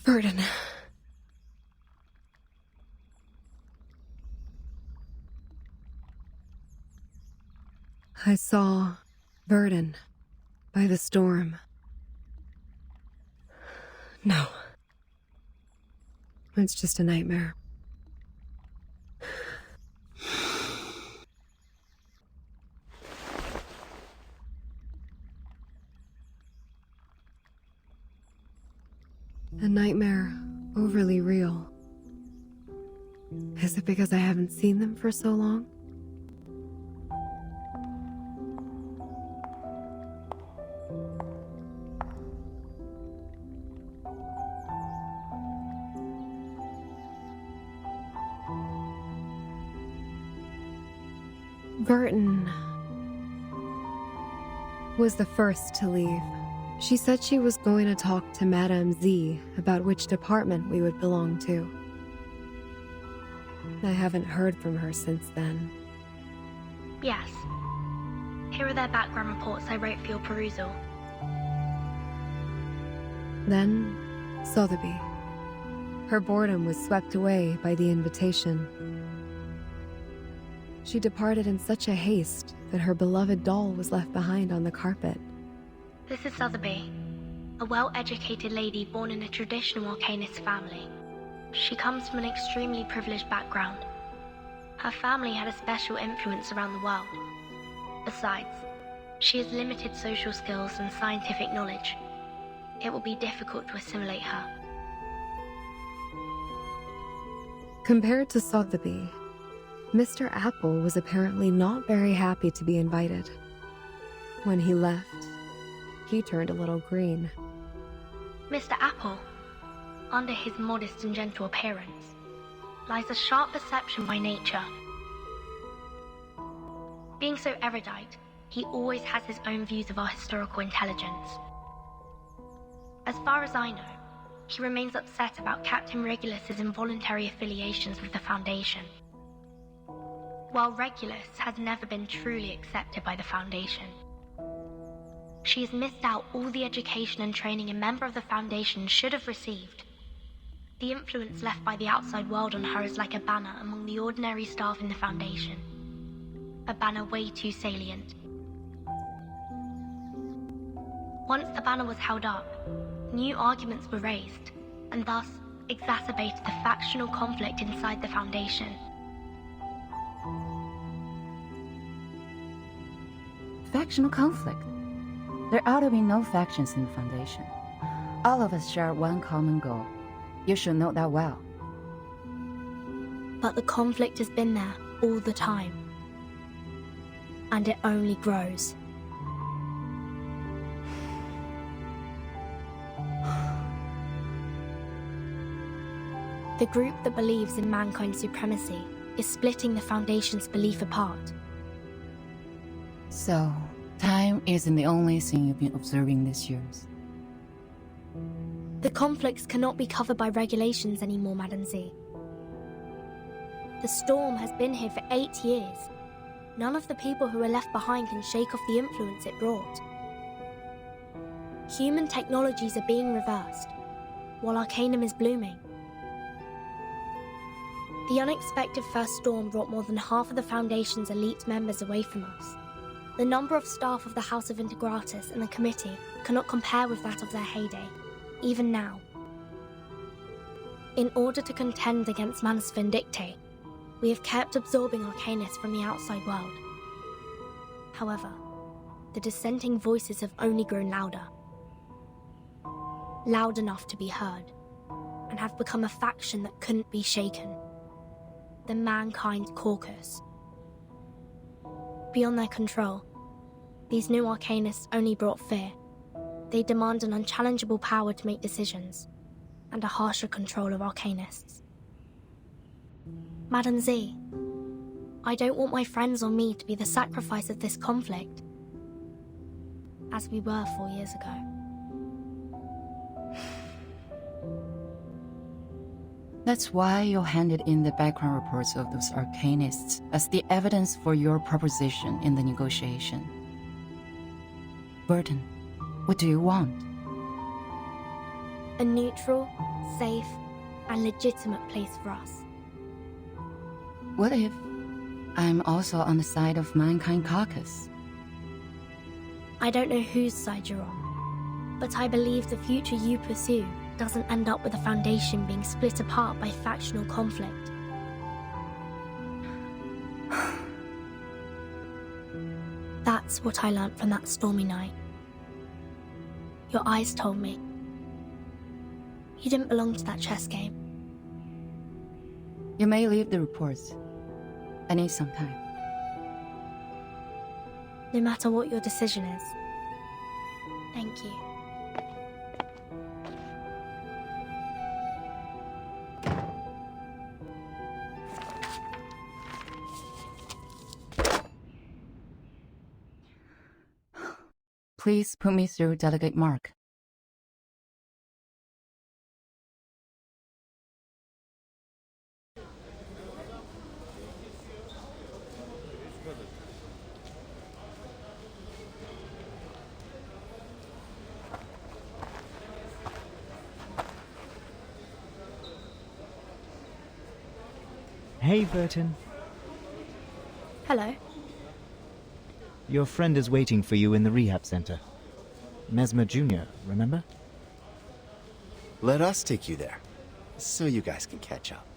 Burden. I saw Burden by the storm. No. It's just a nightmare. A nightmare overly real. Is it because I haven't seen them for so long? Burton was the first to leave. She said she was going to talk to Madame Z about which department we would belong to. I haven't heard from her since then. Yes. Here are their background reports I wrote for your perusal. Then, Sotheby. Her boredom was swept away by the invitation. She departed in such a haste that her beloved doll was left behind on the carpet. This is Sotheby, a well-educated lady born in a traditional Arcanist family. She comes from an extremely privileged background. Her family had a special influence around the world. Besides, she has limited social skills and scientific knowledge. It will be difficult to assimilate her. Compared to Sotheby, Mr. Apple was apparently not very happy to be invited. When he left, he turned a little green. Mr. Apple, under his modest and gentle appearance, lies a sharp perception by nature. Being so erudite, he always has his own views of our historical intelligence. As far as I know, he remains upset about Captain Regulus's involuntary affiliations with the Foundation. While Regulus has never been truly accepted by the Foundation, she has missed out all the education and training a member of the Foundation should have received. The influence left by the outside world on her is like a banner among the ordinary staff in the Foundation. A banner way too salient. Once the banner was held up, new arguments were raised, and thus exacerbated the factional conflict inside the Foundation. Factional conflict? There ought to be no factions in the Foundation. All of us share one common goal. You should know that well. But the conflict has been there all the time. And it only grows. The group that believes in mankind's supremacy is splitting the Foundation's belief apart. So, time isn't the only thing you've been observing these years. The conflicts cannot be covered by regulations anymore, Madame Z. The storm has been here for 8 years. None of the people who are left behind can shake off the influence it brought. Human technologies are being reversed, while Arcanum is blooming. The unexpected first storm brought more than half of the Foundation's elite members away from us. The number of staff of the House of Integratus and the committee cannot compare with that of their heyday, even now. In order to contend against Manus Vindictae, we have kept absorbing Arcanists from the outside world. However, the dissenting voices have only grown louder. Loud enough to be heard, and have become a faction that couldn't be shaken. The Mankind Caucus. Beyond their control, these new Arcanists only brought fear. They demand an unchallengeable power to make decisions, and a harsher control of Arcanists. Madame Z, I don't want my friends or me to be the sacrifice of this conflict, as we were 4 years ago. That's why you handed in the background reports of those Arcanists as the evidence for your proposition in the negotiation. Burton, what do you want? A neutral, safe, and legitimate place for us. What if I'm also on the side of Mankind Caucus? I don't know whose side you're on, but I believe the future you pursue doesn't end up with the Foundation being split apart by factional conflict. That's what I learnt from that stormy night. Your eyes told me. You didn't belong to that chess game. You may leave the reports. I need some time. No matter what your decision is. Thank you. Please put me through Delegate Mark. Hey, Burton. Hello. Your friend is waiting for you in the rehab center. Mesmer Jr., remember? Let us take you there, so you guys can catch up.